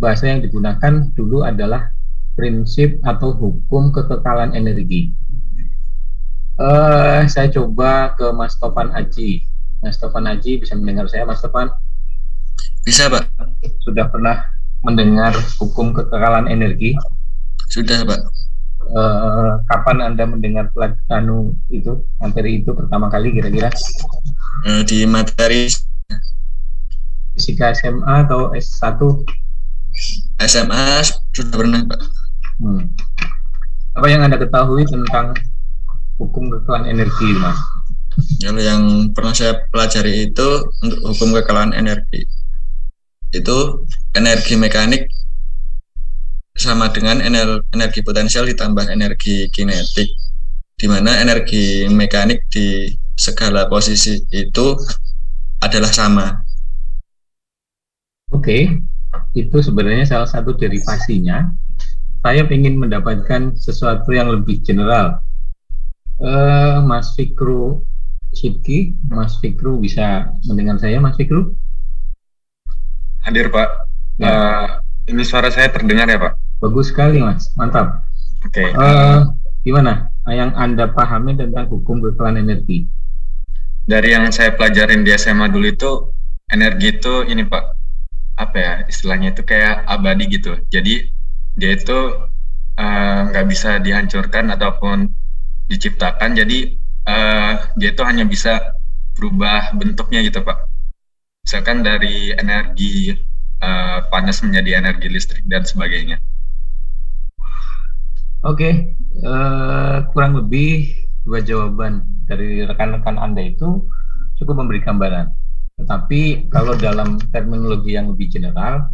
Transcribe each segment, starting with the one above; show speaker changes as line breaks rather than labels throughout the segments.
bahasa yang digunakan dulu adalah prinsip atau hukum kekekalan energi. Saya coba ke Mas Topan Aji. Mas Topan Aji, bisa mendengar saya, Mas Topan?
Bisa, Pak.
Sudah pernah mendengar hukum kekekalan energi?
Sudah, Pak.
Kapan Anda mendengar materi itu pertama kali kira-kira?
Di materi
Fisika SMA atau S1?
SMA sudah pernah, Pak.
Apa yang Anda ketahui tentang hukum kekekalan energi, Mas?
Kalau yang pernah saya pelajari itu untuk hukum kekekalan energi, itu energi mekanik sama dengan energi potensial ditambah energi kinetik, di mana energi mekanik di segala posisi itu adalah sama.
Oke, itu sebenarnya salah satu derivasinya. Saya ingin mendapatkan sesuatu yang lebih general. Mas Fikru Sidki, Mas Fikru bisa mendengar saya, Mas Fikru?
Hadir, Pak. Ya. Ini suara saya terdengar ya, Pak?
Bagus sekali, Mas. Mantap.
Oke.
Gimana yang Anda pahami tentang hukum kekekalan energi?
Dari yang saya pelajarin di SMA dulu itu, energi itu ini, Pak, apa ya, istilahnya itu kayak abadi gitu. Jadi dia itu nggak bisa dihancurkan ataupun diciptakan. Jadi dia itu hanya bisa berubah bentuknya gitu, Pak. Misalkan dari energi panas menjadi energi listrik dan sebagainya.
Oke, kurang lebih dua jawaban dari rekan-rekan Anda itu cukup memberi gambaran. Tetapi kalau dalam terminologi yang lebih general,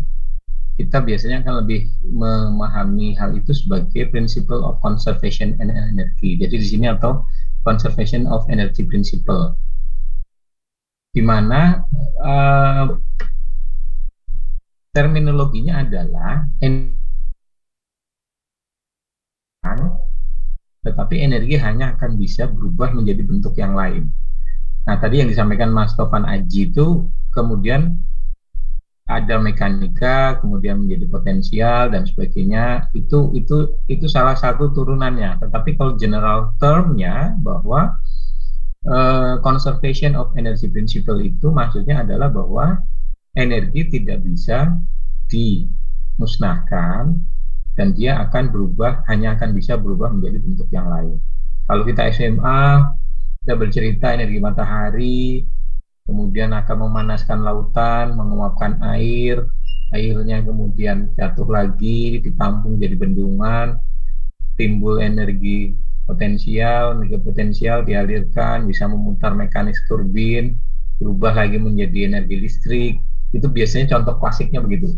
kita biasanya akan lebih memahami hal itu sebagai principle of conservation and energy. Jadi di sini atau conservation of energy principle, di mana terminologinya adalah tetapi energi hanya akan bisa berubah menjadi bentuk yang lain. Nah, tadi yang disampaikan Mas Tovan Aji itu kemudian ada mekanika, kemudian menjadi potensial dan sebagainya. Itu salah satu turunannya. Tetapi kalau general termnya bahwa conservation of energy principle itu maksudnya adalah bahwa energi tidak bisa dimusnahkan dan dia akan berubah, hanya akan bisa berubah menjadi bentuk yang lain. Kalau kita SMA, kita bercerita energi matahari, kemudian akan memanaskan lautan, menguapkan air, airnya kemudian jatuh lagi, ditampung jadi bendungan, timbul energi potensial dialirkan, bisa memutar mekanis turbin, berubah lagi menjadi energi listrik. Itu biasanya contoh klasiknya begitu.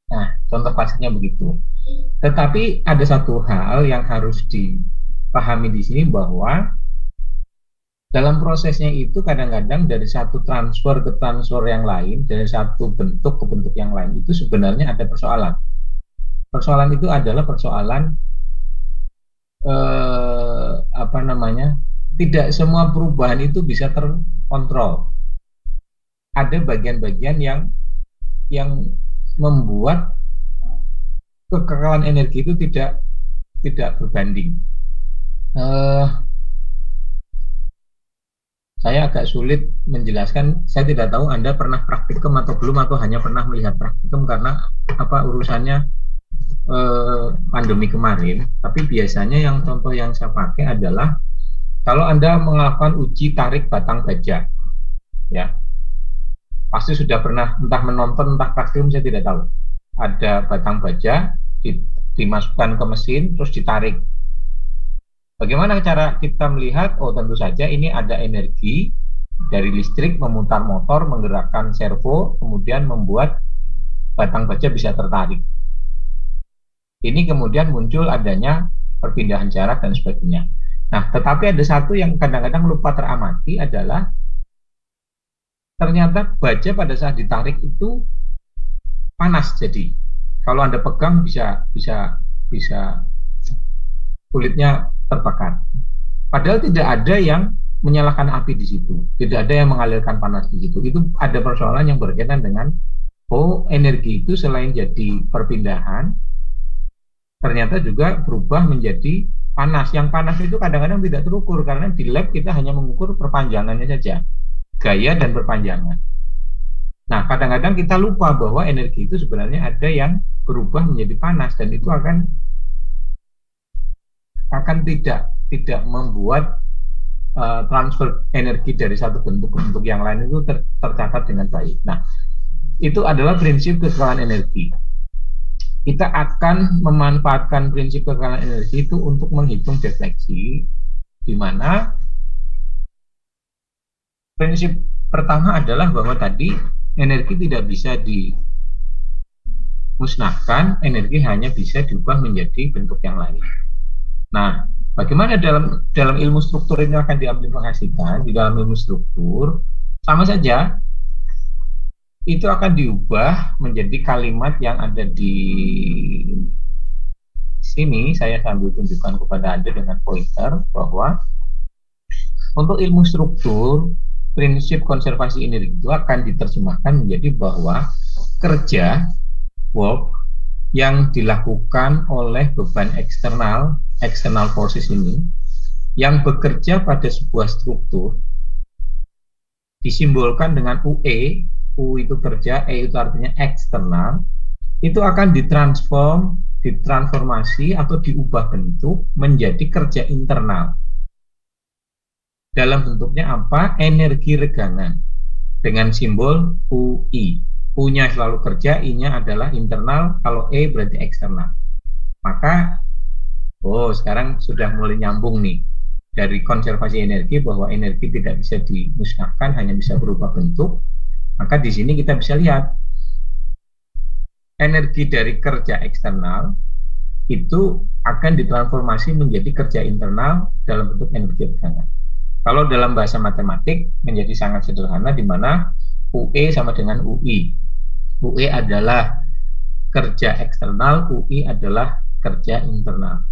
Nah, contoh klasiknya begitu. Tetapi ada satu hal yang harus dipahami di sini bahwa dalam prosesnya itu kadang-kadang dari satu transfer ke transfer yang lain, dari satu bentuk ke bentuk yang lain, itu sebenarnya ada persoalan. Persoalan itu adalah persoalan tidak semua perubahan itu bisa terkontrol. Ada bagian-bagian yang membuat kekekalan energi itu tidak berbanding. Saya agak sulit menjelaskan. Saya tidak tahu Anda pernah praktikum atau belum, atau hanya pernah melihat praktikum karena urusannya pandemi kemarin. Tapi biasanya yang contoh yang saya pakai adalah kalau Anda melakukan uji tarik batang baja, ya pasti sudah pernah entah menonton entah praktikum, saya tidak tahu. Ada batang baja dimasukkan ke mesin terus ditarik. Bagaimana cara kita melihat? Oh, tentu saja ini ada energi dari listrik memutar motor, menggerakkan servo, kemudian membuat batang baja bisa tertarik. Ini kemudian muncul adanya perpindahan jarak dan sebagainya. Nah, tetapi ada satu yang kadang-kadang lupa teramati adalah ternyata baja pada saat ditarik itu panas. Jadi kalau Anda pegang bisa kulitnya terbakar. Padahal tidak ada yang menyalakan api di situ, tidak ada yang mengalirkan panas di situ. Itu ada persoalan yang berkaitan dengan oh energi itu selain jadi perpindahan, ternyata juga berubah menjadi panas. Yang panas itu kadang-kadang tidak terukur, karena di lab kita hanya mengukur perpanjangannya saja, gaya dan perpanjangan. Nah, kadang-kadang kita lupa bahwa energi itu sebenarnya ada yang berubah menjadi panas, dan itu akan tidak membuat transfer energi dari satu bentuk ke bentuk yang lain itu tercatat dengan baik. Nah, itu adalah prinsip kekekalan energi. Kita akan memanfaatkan prinsip kekekalan energi itu untuk menghitung defleksi, di mana prinsip pertama adalah bahwa tadi energi tidak bisa dimusnahkan, energi hanya bisa diubah menjadi bentuk yang lain. Nah, bagaimana dalam ilmu struktur ini akan diaplikasikan? Di dalam ilmu struktur sama saja, itu akan diubah menjadi kalimat yang ada di sini. Saya sambil tunjukkan kepada Anda dengan pointer bahwa untuk ilmu struktur, prinsip konservasi energi itu akan diterjemahkan menjadi bahwa kerja, work, yang dilakukan oleh beban eksternal forces ini, yang bekerja pada sebuah struktur, disimbolkan dengan UE. U itu kerja, E itu artinya eksternal, itu akan ditransformasi atau diubah bentuk menjadi kerja internal. Dalam bentuknya apa? Energi regangan dengan simbol UI. U-nya selalu kerja, I-nya adalah internal, kalau E berarti eksternal. Maka, sekarang sudah mulai nyambung nih dari konservasi energi bahwa energi tidak bisa dimusnahkan, hanya bisa berubah bentuk. Maka di sini kita bisa lihat energi dari kerja eksternal itu akan ditransformasi menjadi kerja internal dalam bentuk energi regangan. Kalau dalam bahasa matematik menjadi sangat sederhana, di mana UE sama dengan UI. UE adalah kerja eksternal, UI adalah kerja internal.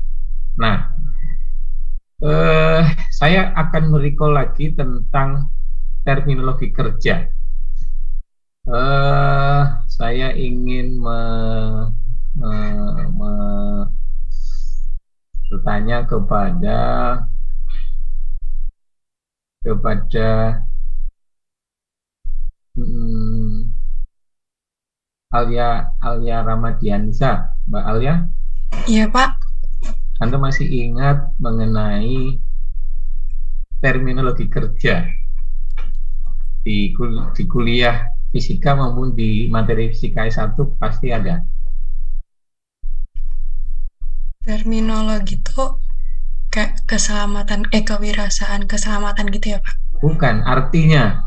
Nah, saya akan merecall lagi tentang terminologi kerja. Saya ingin bertanya kepada Alia Ramadiansa. Mbak Alia?
Iya, Pak.
Anda masih ingat mengenai terminologi kerja di kuliah fisika maupun di materi fisika S1 pasti ada.
Terminologi itu kayak keselamatan, kewirausahaan, keselamatan gitu ya, Pak?
Bukan, artinya.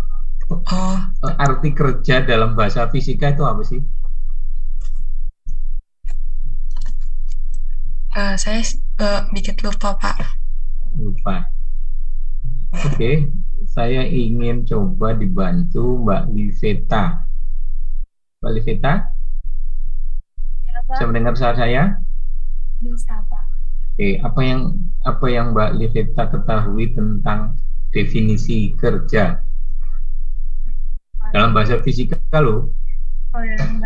Oh.
Arti kerja dalam bahasa fisika itu apa sih?
Saya dikit lupa, Pak.
Lupa. Oke, saya ingin coba dibantu Mbak Liveta. Mbak Liveta?
Ya, Pak.
Bisa mendengar suara saya?
Bisa, Pak.
Oke, apa yang Mbak Liveta ketahui tentang definisi kerja dalam bahasa fisika loh?
Oh,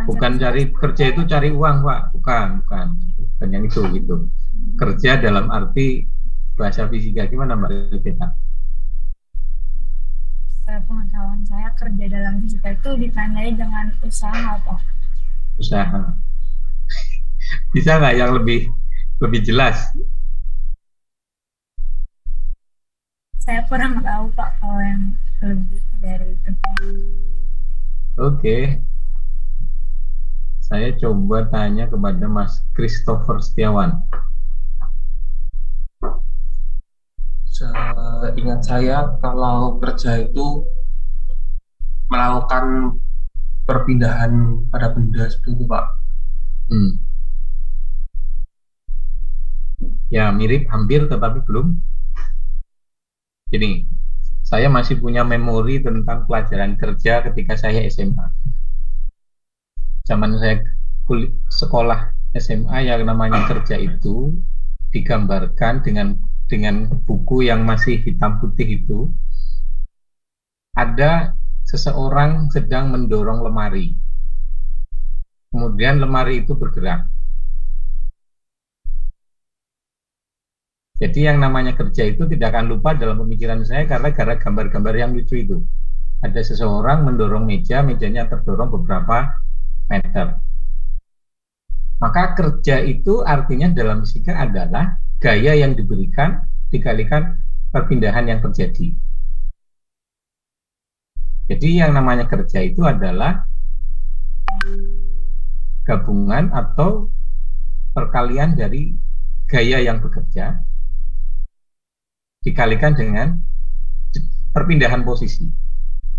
bukan cari kerja itu cari uang, Pak. Bukan yang itu gitu. Kerja dalam arti bahasa fisika gimana Mbak Liveta?
Pengetahuan saya, kerja dalam fisika itu ditandai dengan usaha, Pak.
Usaha. Bisa nggak yang lebih jelas?
Saya kurang tahu, Pak, kalau yang lebih dari itu.
Oke. Saya coba tanya kepada Mas Christopher Setiawan.
Seingat saya, kalau kerja itu melakukan perpindahan pada benda seperti itu, Pak.
Ya, mirip, hampir, tetapi belum. Jadi, saya masih punya memori tentang pelajaran kerja ketika saya SMA. Zaman saya sekolah SMA yang namanya kerja itu digambarkan dengan buku yang masih hitam putih itu. Ada seseorang sedang mendorong lemari. Kemudian lemari itu bergerak. Jadi yang namanya kerja itu tidak akan lupa dalam pemikiran saya karena gara gambar-gambar yang lucu itu. Ada seseorang mendorong meja, mejanya terdorong beberapa meter. Maka kerja itu artinya dalam fisika adalah gaya yang diberikan dikalikan perpindahan yang terjadi. Jadi yang namanya kerja itu adalah gabungan atau perkalian dari gaya yang bekerja dikalikan dengan perpindahan posisi.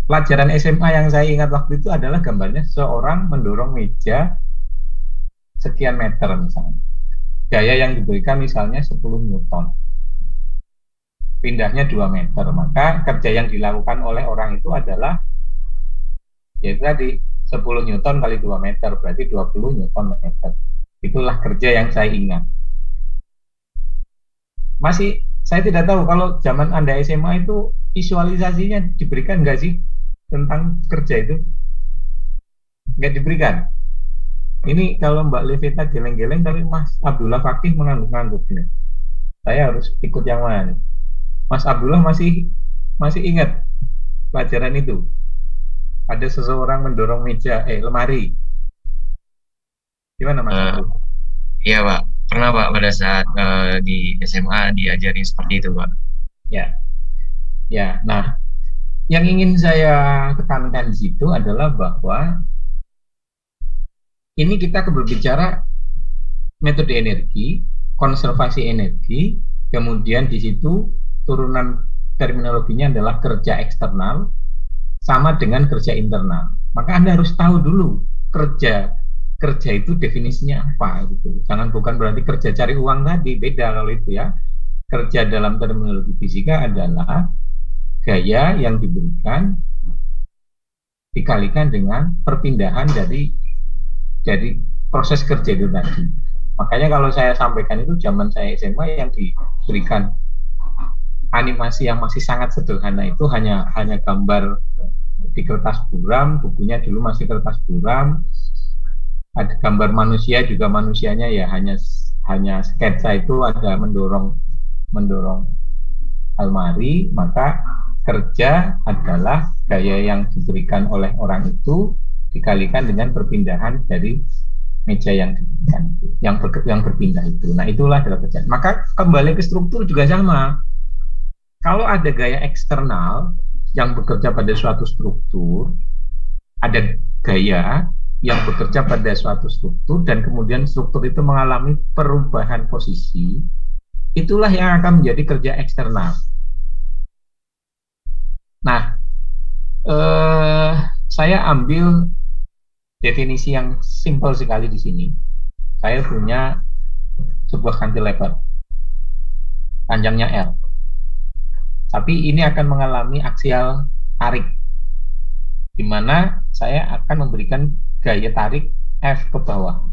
Pelajaran SMA yang saya ingat waktu itu adalah gambarnya seorang mendorong meja sekian meter misalnya. Gaya yang diberikan misalnya 10 Newton. Pindahnya 2 meter. Maka kerja yang dilakukan oleh orang itu adalah yaitu tadi 10 Newton kali 2 meter berarti 20 Newton meter. Itulah kerja yang saya ingat. Masih saya tidak tahu kalau zaman Anda SMA itu visualisasinya diberikan nggak sih tentang kerja itu? Nggak diberikan. Ini kalau Mbak Levita geleng-geleng tapi Mas Abdullah Fakih mengangguk-angguk ini. Saya harus ikut yang mana nih? Mas Abdullah masih ingat pelajaran itu? Ada seseorang mendorong meja, lemari. Gimana Mas Abdullah?
Iya Pak, pernah Pak pada saat di SMA diajarin seperti itu Pak.
Ya. Nah, yang ingin saya tekankan di situ adalah bahwa ini kita berbicara metode energi, konservasi energi, kemudian di situ turunan terminologinya adalah kerja eksternal sama dengan kerja internal. Maka Anda harus tahu dulu kerja itu definisinya apa gitu. Jangan bukan berarti kerja cari uang tadi, beda kalau itu ya. Kerja dalam terminologi fisika adalah gaya yang diberikan dikalikan dengan perpindahan dari proses kerja itu tadi. Makanya kalau saya sampaikan itu zaman saya SMA yang diberikan animasi yang masih sangat sederhana itu hanya gambar di kertas buram, bukunya dulu masih kertas buram. Ada gambar manusia juga manusianya ya hanya sketsa itu ada mendorong almari, maka kerja adalah gaya yang diberikan oleh orang itu dikalikan dengan perpindahan dari meja yang diberikan itu, yang berpindah itu. Nah, itulah adalah kerja. Maka kembali ke struktur juga sama. Kalau ada gaya eksternal yang bekerja pada suatu struktur, ada gaya yang bekerja pada suatu struktur dan kemudian struktur itu mengalami perubahan posisi, itulah yang akan menjadi kerja eksternal. Nah, saya ambil definisi yang simpel sekali di sini. Saya punya sebuah cantilever, panjangnya L. Tapi ini akan mengalami aksial tarik, di mana saya akan memberikan gaya tarik F ke bawah.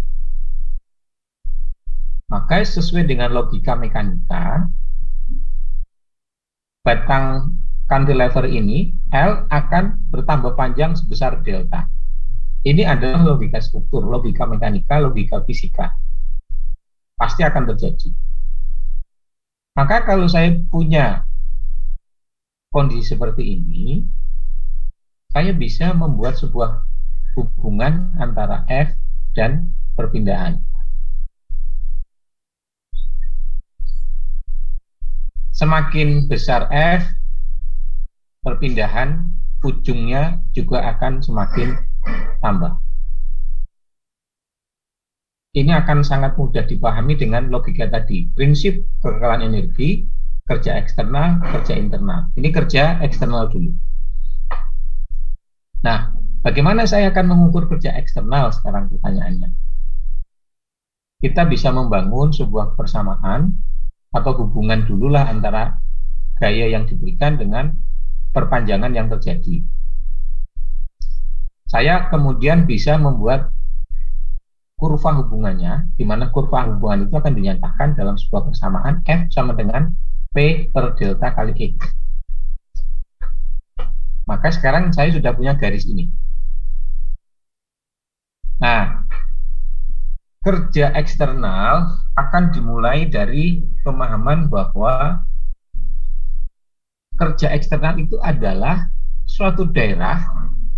Maka sesuai dengan logika mekanika, batang cantilever ini L akan bertambah panjang sebesar delta. Ini adalah logika struktur, logika mekanika, logika fisika. Pasti akan terjadi. Maka kalau saya punya kondisi seperti ini, saya bisa membuat sebuah hubungan antara F dan perpindahan. Semakin besar F, perpindahan ujungnya juga akan semakin tambah. Ini akan sangat mudah dipahami dengan logika tadi. Prinsip kekekalan energi, kerja eksternal, kerja internal. Ini kerja eksternal dulu. Nah, bagaimana saya akan mengukur kerja eksternal sekarang pertanyaannya? Kita bisa membangun sebuah persamaan atau hubungan dululah antara gaya yang diberikan dengan perpanjangan yang terjadi. Saya kemudian bisa membuat kurva hubungannya, di mana kurva hubungan itu akan dinyatakan dalam sebuah persamaan F sama dengan P per delta kali X. Maka sekarang saya sudah punya garis ini. Nah, kerja eksternal akan dimulai dari pemahaman bahwa kerja eksternal itu adalah suatu daerah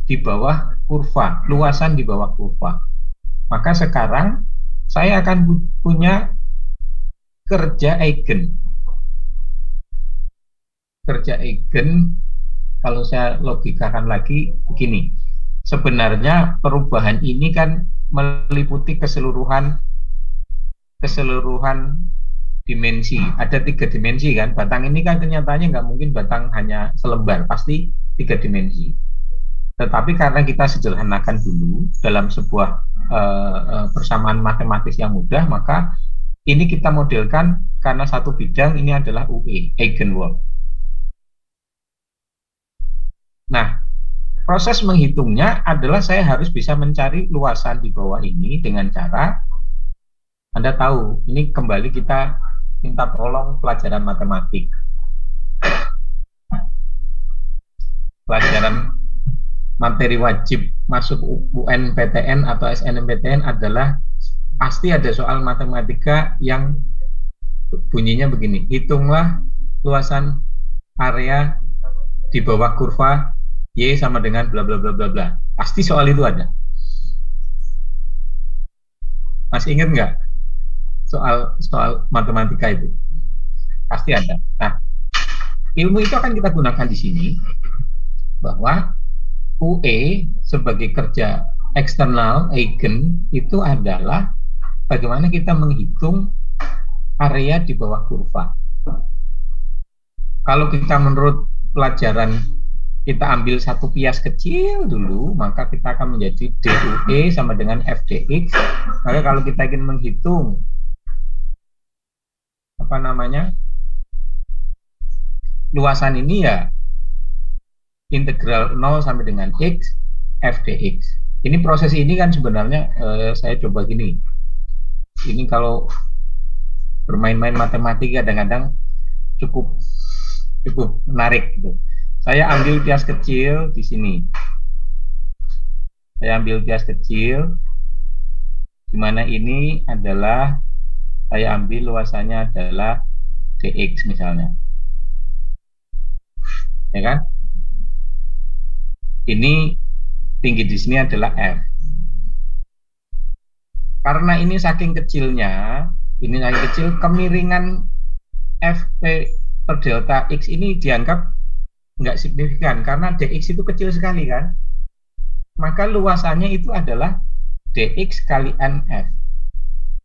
di bawah kurva, luasan di bawah kurva. Maka sekarang saya akan punya kerja eigen. Kerja eigen, kalau saya logikakan lagi begini. Sebenarnya perubahan ini kan meliputi keseluruhan dimensi. Ada 3 dimensi kan. Batang ini kan kenyataannya nggak mungkin batang hanya selembar, pasti 3 dimensi. Tetapi karena kita sederhanakan dulu dalam sebuah persamaan matematis yang mudah, maka ini kita modelkan karena satu bidang ini adalah UE, eigenwork. Nah, proses menghitungnya adalah saya harus bisa mencari luasan di bawah ini dengan cara, Anda tahu, ini kembali kita minta tolong pelajaran matematik. Pelajaran materi wajib masuk UNPTN atau SNMPTN adalah pasti ada soal matematika yang bunyinya begini, hitunglah luasan area di bawah kurva Y sama dengan bla bla bla bla bla. Pasti soal itu ada. Masih ingat nggak soal matematika itu? Pasti ada. Nah, ilmu itu akan kita gunakan di sini bahwa UE sebagai kerja eksternal eigen itu adalah bagaimana kita menghitung area di bawah kurva. Kalau kita menurut pelajaran kita ambil satu bias kecil dulu, maka kita akan menjadi DUE sama dengan FDX. Maka kalau kita ingin menghitung luasan ini, ya integral 0 sampai dengan X FDX. Ini proses ini kan sebenarnya saya coba gini. Ini kalau bermain-main matematika kadang-kadang cukup menarik gitu. Saya ambil bias kecil di sini. Saya ambil bias kecil, di mana ini adalah saya ambil luasannya adalah dx misalnya, ya kan? Ini tinggi di sini adalah f. Karena ini saking kecilnya, kemiringan fp per delta x ini dianggap nggak signifikan karena dx itu kecil sekali kan, maka luasannya itu adalah dx kali nf.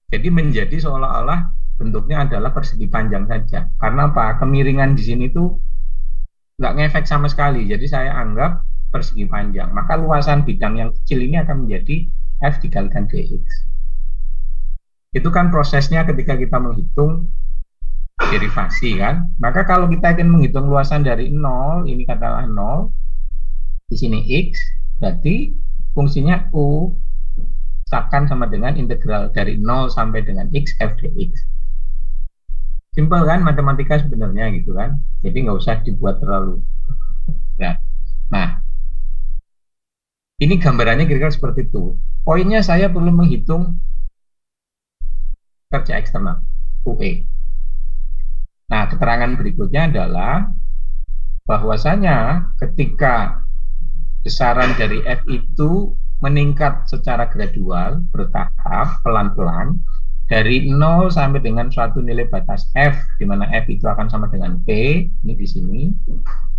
Jadi menjadi seolah-olah bentuknya adalah persegi panjang saja. Karena apa? Kemiringan di sini tuh nggak ngefek sama sekali. Jadi saya anggap persegi panjang. Maka luasan bidang yang kecil ini akan menjadi f dikalikan dx. Itu kan prosesnya ketika kita menghitung derivasi kan. Maka kalau kita ingin menghitung luasan dari 0, ini katakanlah 0, di sini x, berarti fungsinya u akan sama dengan integral dari 0 sampai dengan x f dx. Simpel kan matematika sebenarnya gitu kan. Jadi nggak usah dibuat terlalu berat. Nah, ini gambarannya kira-kira seperti itu. Poinnya saya perlu menghitung kerja eksternal UE. Nah, keterangan berikutnya adalah bahwasanya ketika besaran dari F itu meningkat secara gradual, bertahap, pelan-pelan, dari 0 sampai dengan suatu nilai batas F, di mana F itu akan sama dengan P, ini di sini,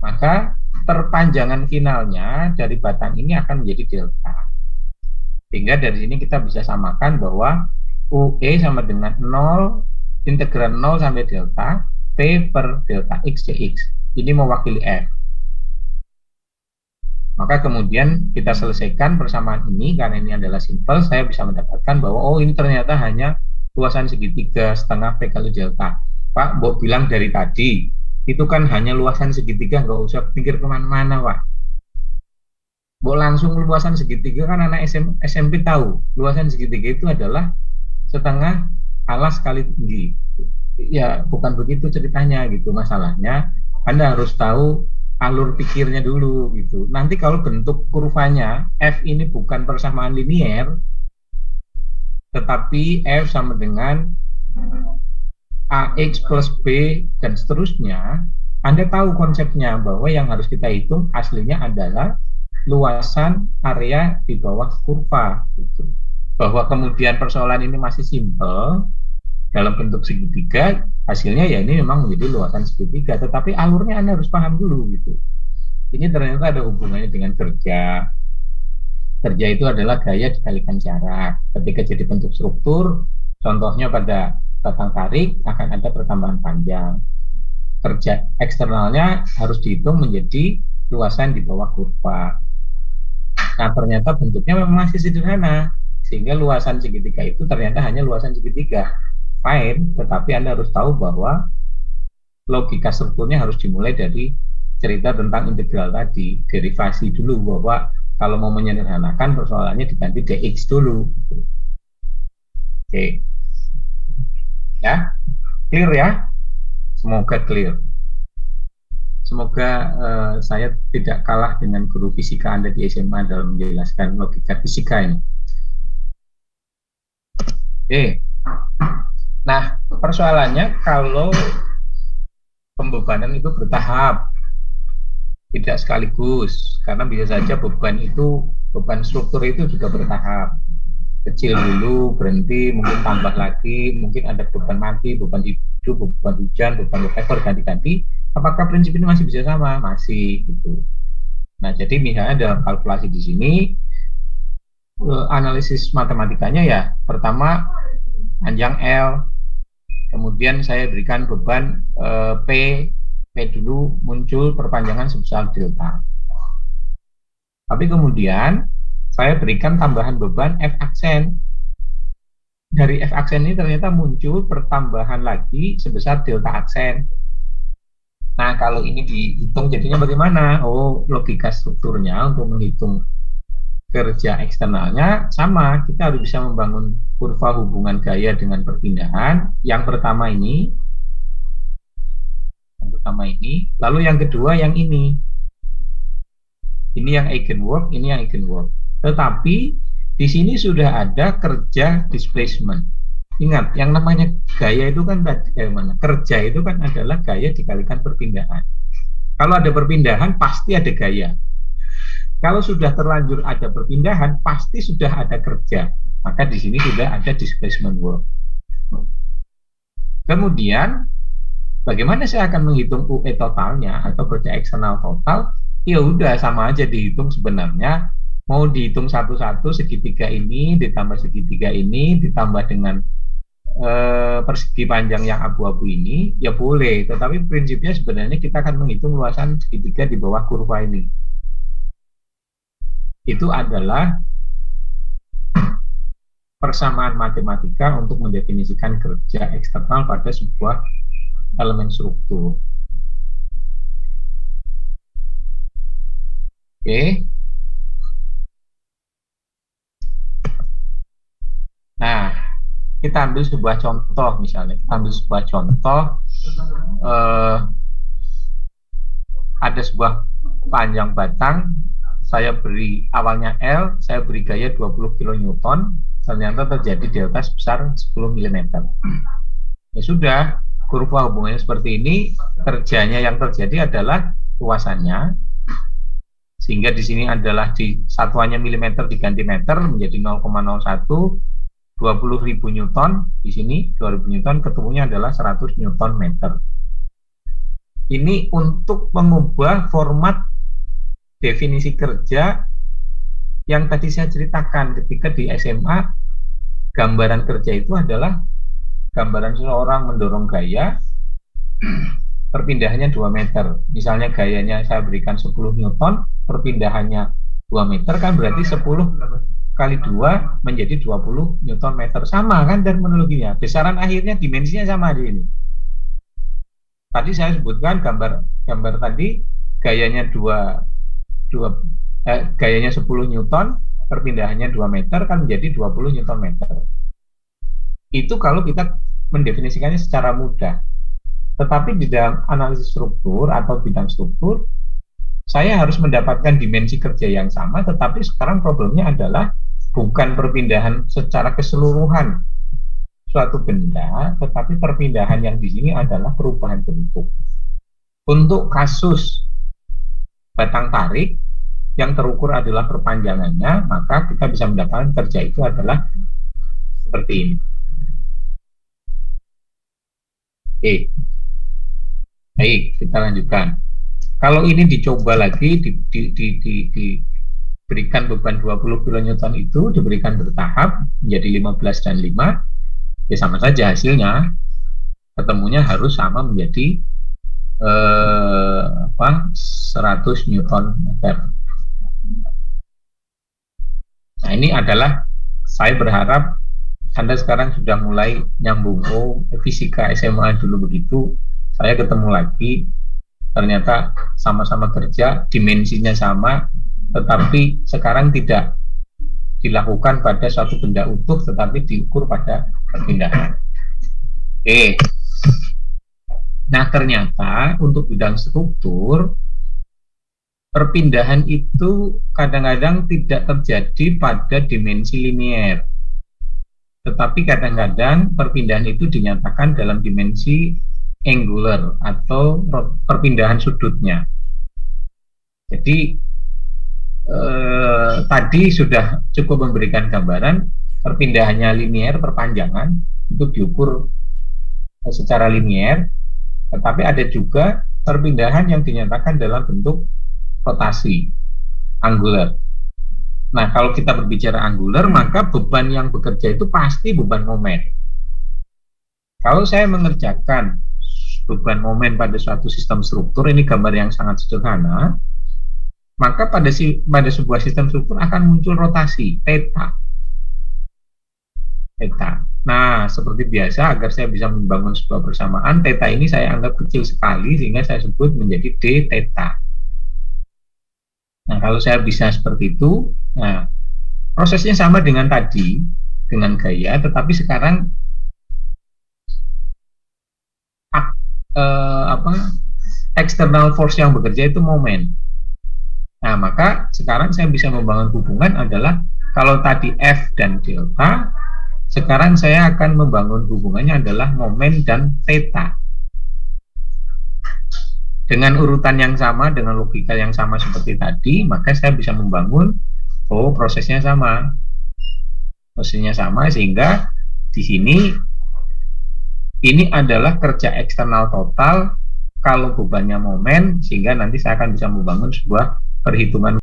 maka perpanjangan finalnya dari batang ini akan menjadi delta. Sehingga dari sini kita bisa samakan bahwa UE sama dengan 0, integral 0 sampai delta, P per delta X dx. Ini mewakili F. Maka kemudian kita selesaikan persamaan ini, karena ini adalah simpel, saya bisa mendapatkan bahwa oh ini ternyata hanya luasan segitiga setengah P kali delta. Pak, Mbok bilang dari tadi, itu kan hanya luasan segitiga, nggak usah pikir kemana-mana, Pak. Mbok langsung luasan segitiga, kan anak SMP tahu, luasan segitiga itu adalah setengah alas kali tinggi. Ya, bukan begitu ceritanya gitu. Masalahnya, Anda harus tahu alur pikirnya dulu gitu. Nanti kalau bentuk kurvanya F ini bukan persamaan linier, tetapi F sama dengan AX plus B dan seterusnya, Anda tahu konsepnya bahwa yang harus kita hitung aslinya adalah luasan area di bawah kurva. Gitu. Bahwa kemudian persoalan ini masih simpel dalam bentuk segitiga, hasilnya ya ini memang menjadi luasan segitiga, tetapi alurnya Anda harus paham dulu gitu. Ini ternyata ada hubungannya dengan kerja. Kerja itu adalah gaya dikalikan jarak. Ketika jadi bentuk struktur, contohnya pada batang tarik akan ada pertambahan panjang. Kerja eksternalnya harus dihitung menjadi luasan di bawah kurva. Nah, ternyata bentuknya memang masih sederhana, sehingga luasan segitiga itu ternyata hanya luasan segitiga. Fine, tetapi Anda harus tahu bahwa logika strukturnya harus dimulai dari cerita tentang integral tadi, derivasi dulu, bahwa kalau mau menyederhanakan persoalannya diganti dx dulu. Oke. Ya, clear ya? Semoga clear. Semoga saya tidak kalah dengan guru fisika Anda di SMA dalam menjelaskan logika fisika ini. Oke. Nah, persoalannya kalau pembebanan itu bertahap, tidak sekaligus, karena bisa saja beban struktur itu juga bertahap. Kecil dulu, berhenti, mungkin tambah lagi, mungkin ada beban mati, beban hidup, beban hujan, beban whatever, ganti-ganti. Apakah prinsip ini masih bisa sama? Masih, gitu. Nah, jadi misalnya dalam kalkulasi di sini, analisis matematikanya ya, pertama panjang L, kemudian saya berikan beban P dulu muncul perpanjangan sebesar delta. Tapi kemudian saya berikan tambahan beban F aksen. Dari F aksen ini ternyata muncul pertambahan lagi sebesar delta aksen. Nah, kalau ini dihitung jadinya bagaimana? Oh, logika strukturnya untuk menghitung kerja eksternalnya sama. Kita harus bisa membangun kurva hubungan gaya dengan perpindahan. Yang pertama ini, lalu yang kedua yang ini yang eigenwork, ini yang eigenwork. Tetapi di sini sudah ada kerja displacement. Ingat, yang namanya gaya itu kan kerja itu kan adalah gaya dikalikan perpindahan. Kalau ada perpindahan pasti ada gaya. Kalau sudah terlanjur ada perpindahan pasti sudah ada kerja. Maka di sini sudah ada displacement work. Kemudian bagaimana saya akan menghitung UE totalnya atau kerja eksternal total? Ya udah sama aja dihitung sebenarnya. Mau dihitung satu-satu segitiga ini ditambah segitiga ini ditambah dengan persegi panjang yang abu-abu ini ya boleh. Tetapi prinsipnya sebenarnya kita akan menghitung luasan segitiga di bawah kurva ini. Itu adalah persamaan matematika untuk mendefinisikan kerja eksternal pada sebuah elemen struktur. Oke. Nah, kita ambil sebuah contoh misalnya. Kita ambil sebuah contoh. Ada sebuah panjang batang. Saya beri awalnya L, saya beri gaya 20 kN. Ternyata terjadi delta sebesar 10 mm. Ya sudah. Kurva hubungannya seperti ini, kerjanya yang terjadi adalah luasannya, sehingga di sini adalah di satuannya milimeter diganti meter menjadi 0,01, 20.000 Newton, di sini 2000 Newton, ketemunya adalah 100 Newton meter. Ini untuk mengubah format definisi kerja yang tadi saya ceritakan ketika di SMA, gambaran kerja itu adalah gambaran seseorang mendorong gaya, perpindahannya 2 meter. Misalnya gayanya saya berikan 10 Newton, perpindahannya 2 meter, kan berarti 10 kali 2 menjadi 20 Newton meter. Sama kan terminologinya, besaran akhirnya dimensinya sama di ini. Tadi saya sebutkan gambar tadi gayanya gayanya 10 Newton, perpindahannya 2 meter, kan menjadi 20 Newton meter. Itu kalau kita mendefinisikannya secara mudah. Tetapi di dalam analisis struktur atau bidang struktur, saya harus mendapatkan dimensi kerja yang sama, tetapi sekarang problemnya adalah bukan perpindahan secara keseluruhan suatu benda, tetapi perpindahan yang di sini adalah perubahan bentuk. Untuk kasus batang tarik yang terukur adalah perpanjangannya, maka kita bisa mendapatkan kerja itu adalah seperti ini. Oke. Baik, kita lanjutkan. Kalau ini dicoba lagi, diberikan beban 20 kN itu, diberikan bertahap menjadi 15 dan 5, ya sama saja hasilnya, ketemunya harus sama menjadi 100 Newton meter. Nah, ini adalah, saya berharap Anda sekarang sudah mulai nyambung, oh fisika SMA dulu begitu, saya ketemu lagi, ternyata sama-sama kerja, dimensinya sama, tetapi sekarang tidak dilakukan pada suatu benda utuh, tetapi diukur pada perpindahan. Oke. Nah, ternyata untuk bidang struktur, perpindahan itu kadang-kadang tidak terjadi pada dimensi linier, tetapi kadang-kadang perpindahan itu dinyatakan dalam dimensi angular atau perpindahan sudutnya. Jadi tadi sudah cukup memberikan gambaran perpindahannya linier, perpanjangan itu diukur secara linier, tetapi ada juga perpindahan yang dinyatakan dalam bentuk rotasi, angular. Nah, kalau kita berbicara angular, maka beban yang bekerja itu pasti beban momen. Kalau saya mengerjakan beban momen pada suatu sistem struktur, ini gambar yang sangat sederhana, maka pada sebuah sistem struktur akan muncul rotasi, theta. Nah, seperti biasa, agar saya bisa membangun sebuah persamaan, theta ini saya anggap kecil sekali, sehingga saya sebut menjadi d theta. Nah, kalau saya bisa seperti itu, nah, prosesnya sama dengan tadi, dengan gaya, tetapi sekarang external force yang bekerja itu momen. Nah, maka sekarang saya bisa membangun hubungan adalah kalau tadi F dan delta, sekarang saya akan membangun hubungannya adalah momen dan theta. Dengan urutan yang sama, dengan logika yang sama seperti tadi, maka saya bisa membangun, oh prosesnya sama. Prosesnya sama sehingga di sini ini adalah kerja eksternal total kalau bebannya momen, sehingga nanti saya akan bisa membangun sebuah perhitungan